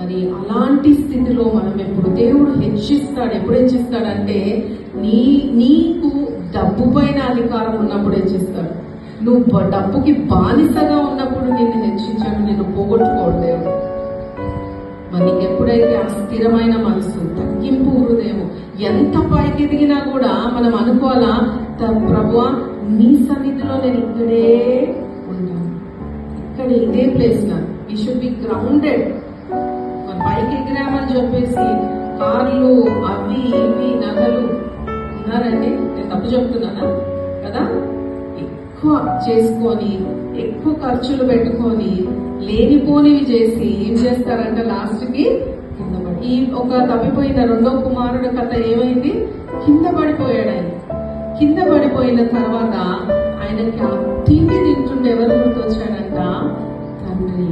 మరి అలాంటి స్థితిలో మనం ఎప్పుడు దేవుడు ఎప్పుడు హెచ్చిస్తాడంటే నీకు డబ్బు పైన అధికారం ఉన్నప్పుడు హెచ్చిస్తాడు. నువ్వు డబ్బుకి బానిసగా ఉన్నప్పుడు నిన్ను హెచ్చించాడు, నిన్ను పోగొట్టుకోడు దేవుడు. మరి నీకు ఎప్పుడైతే ఆ స్థిరమైన మనసు, తగ్గింపు హృదయం, ఎంత పైకి ఎదిగినా కూడా మనం అనుకోవాలా, ప్రభువా నీ సన్నిధిలో నేను ఇక్కడే ఉంటాను, ఇక్కడే ఇదే ప్లేస్ నా వీ షుడ్ బి గ్రౌండెడ్. మన పైకి ఎగిరామని చెప్పేసి కార్లు అవి ఇవి నగలు ఉన్నారండి, నేను తప్పు చెప్తున్నానా కదా, ఎక్కువ చేసుకొని ఎక్కువ ఖర్చులు పెట్టుకొని లేనిపోనివి చేసి ఏం చేస్తారంటే లాస్ట్కి కింద పడి, ఈ ఒక తప్పిపోయిన రెండో కుమారుడు కథ ఏమైంది, కింద పడిపోయాడు. ఆయన కింద పడిపోయిన తర్వాత ఆయనకి ఆ తిండి తింటుండే ఎవరు గుర్తొచ్చాడంట, తండ్రి.